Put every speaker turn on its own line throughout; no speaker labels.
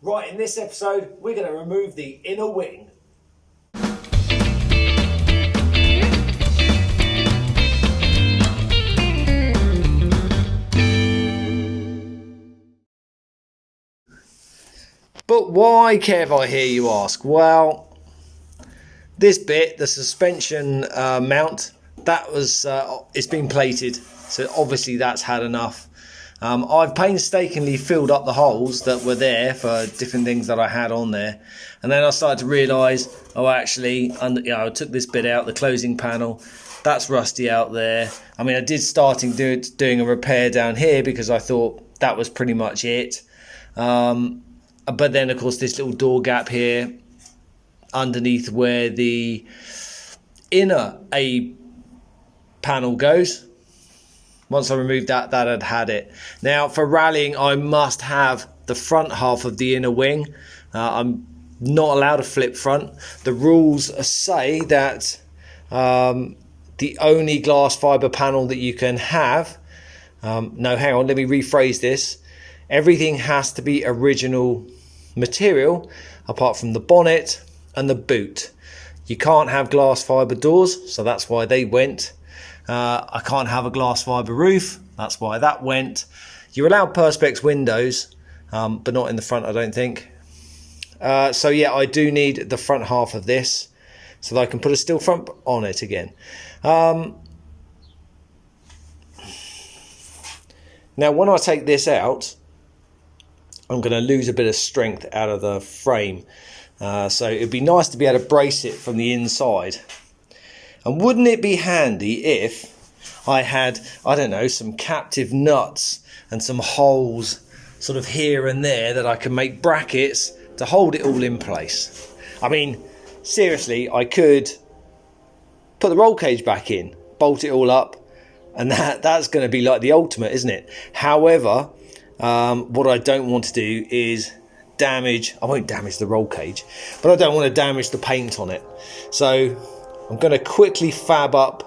Right, in this episode, we're going to remove the inner wing. But why, Kev, I hear you ask? Well, this bit, the suspension mount, that was it's been plated, so obviously that's had enough. I've painstakingly filled up the holes that were there for different things that I had on there, and then I started to realise, oh, actually, I took this bit out, the closing panel, that's rusty out there. I mean, I did start doing a repair down here because I thought that was pretty much it. But then, of course, this little door gap here underneath where the inner A panel goes, once I removed that, that had it. Now, for rallying, I must have the front half of the inner wing. I'm not allowed to flip front. The rules say that the only glass fibre panel that you can have... no, hang on, let me rephrase this. Everything has to be original material apart from the bonnet and the boot. You can't have glass fibre doors, so that's why they went. I can't have a glass fibre roof, that's why that went. You're allowed perspex windows, but not in the front, I don't think. So yeah, I do need the front half of this so that I can put a steel front on it again. Now when I take this out, I'm going to lose a bit of strength out of the frame. So it'd be nice to be able to brace it from the inside. And wouldn't it be handy if I had, I don't know, some captive nuts and some holes sort of here and there that I can make brackets to hold it all in place. I mean, seriously, I could put the roll cage back in, bolt it all up, and that's going to be like the ultimate, isn't it? However, what I don't want to do is damage, I won't damage the roll cage, but I don't want to damage the paint on it. So I'm going to quickly fab up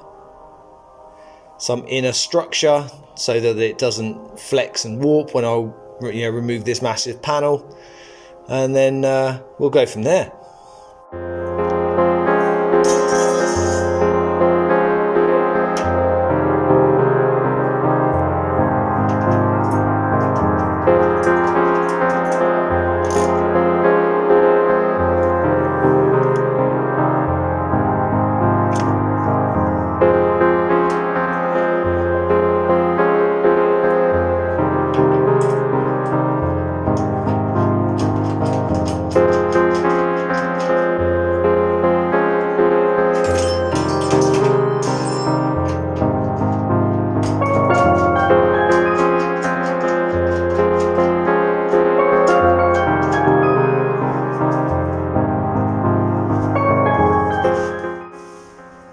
some inner structure so that it doesn't flex and warp when I remove this massive panel, and then we'll go from there.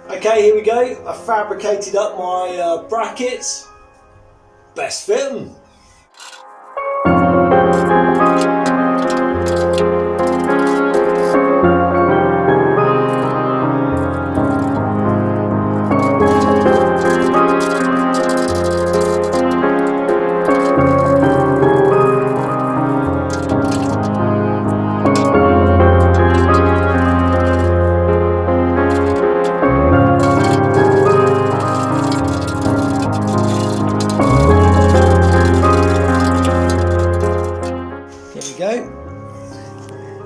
Okay, here we go. I fabricated up my brackets. Best fit 'em.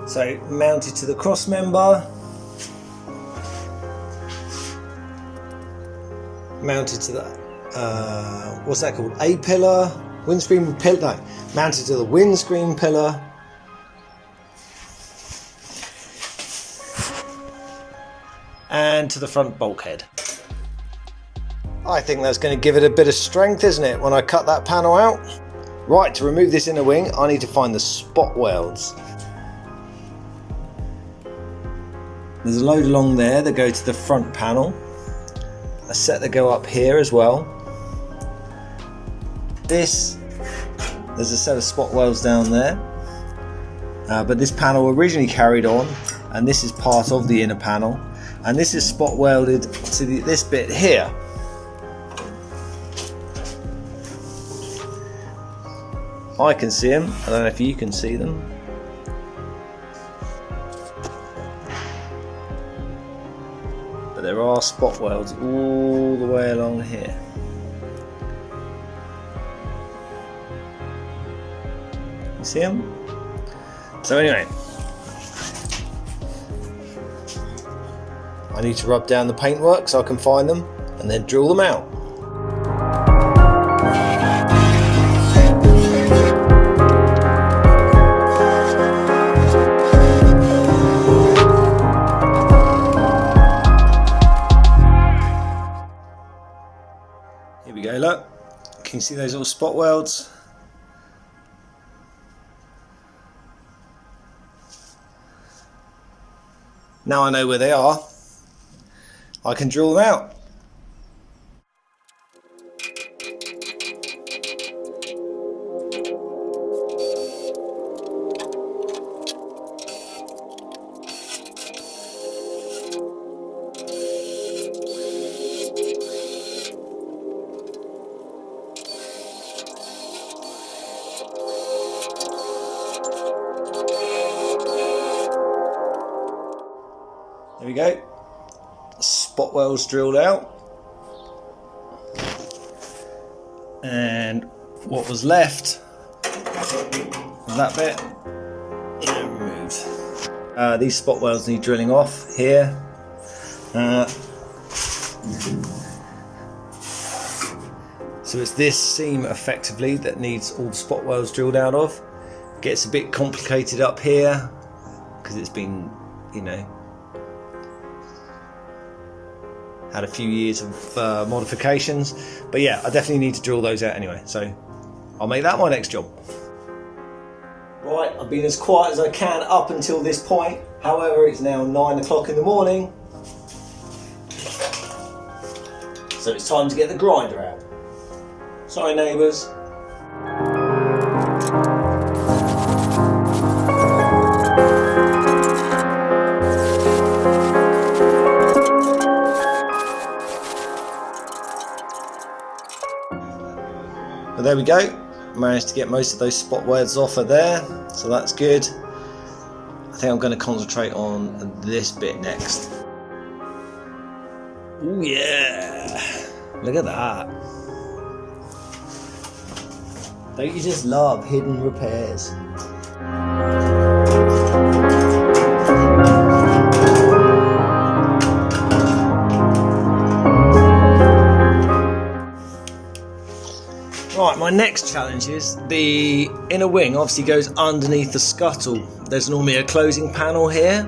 So mounted to the cross member, mounted to the what's that called? A pillar, windscreen pillar. No, mounted to the windscreen pillar, and to the front bulkhead. I think that's going to give it a bit of strength, isn't it? When I cut that panel out. Right, to remove this inner wing, I need to find the spot welds. There's a load along there that go to the front panel, a set that go up here as well. There's a set of spot welds down there, but this panel originally carried on, and this is part of the inner panel, and this is spot welded to this bit here. I can see them, I don't know if you can see them. but there are spot welds all the way along here. You see them? So anyway, I need to rub down the paintwork so I can find them and then drill them out. Here we go, look. Can you see those little spot welds? Now I know where they are, I can drill them out. There we go, spot welds drilled out, and what was left of that bit removed. These spot welds need drilling off here. So it's this seam effectively that needs all the spot welds drilled out of. Gets a bit complicated up here because it's been, you know, had a few years of modifications, but yeah, I definitely need to drill those out anyway, so I'll make that my next job. Right, I've been as quiet as I can up until this point, however it's now 9 o'clock in the morning, so it's time to get the grinder out. Sorry neighbours. But there we go, managed to get most of those spot welds off of there, so that's good. I think I'm going to concentrate on this bit next. Oh yeah, look at that. Don't you just love hidden repairs? Right, my next challenge is the inner wing obviously goes underneath the scuttle. There's normally a closing panel here,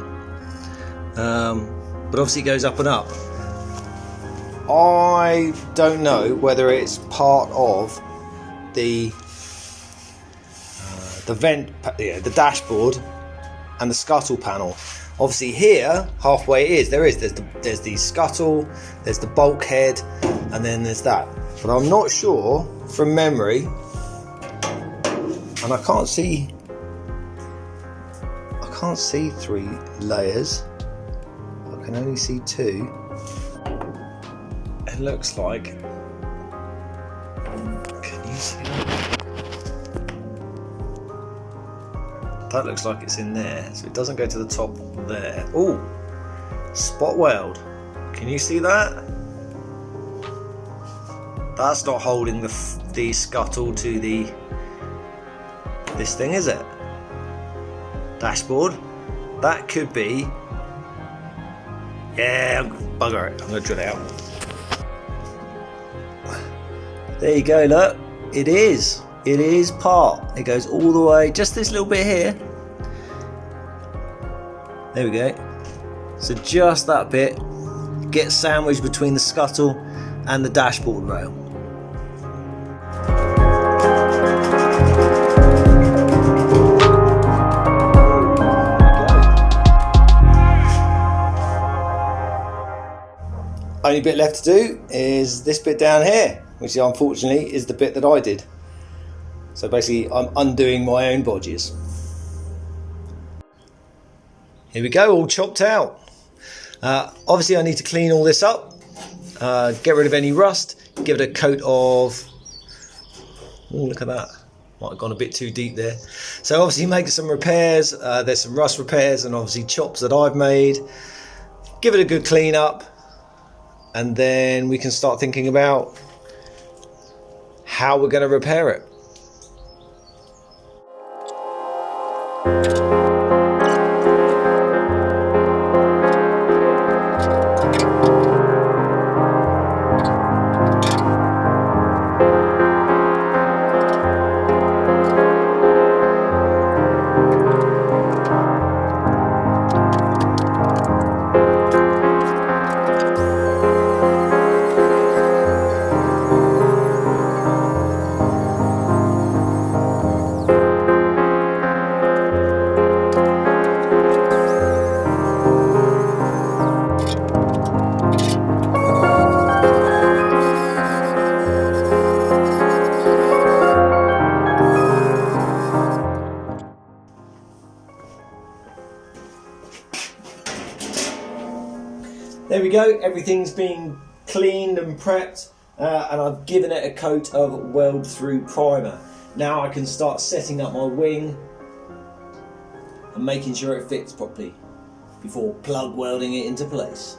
but obviously it goes up and up. I don't know whether it's part of the vent, the dashboard and the scuttle panel. Obviously here, halfway there's the scuttle, there's the bulkhead, and then there's that. But I'm not sure from memory, and I can't see 3 layers. I can only see 2. It looks like, can you see that? That looks like it's in there, so it doesn't go to the top there. Oh, spot weld. Can you see that? That's not holding the scuttle to this thing, is it? Dashboard. That could be. Yeah, bugger it. I'm going to drill it out. There you go, look. It is. It is part. It goes all the way, just this little bit here. There we go. So just that bit gets sandwiched between the scuttle and the dashboard rail. Only bit left to do is this bit down here, which unfortunately is the bit that I did. So basically I'm undoing my own bodges. Here we go, all chopped out. Obviously I need to clean all this up, get rid of any rust, give it a coat of, oh look at that, might have gone a bit too deep there. So obviously make some repairs, there's some rust repairs and obviously chops that I've made. Give it a good clean up, and then we can start thinking about how we're going to repair it. There we go, everything's been cleaned and prepped, and I've given it a coat of weld through primer. Now I can start setting up my wing and making sure it fits properly before plug welding it into place.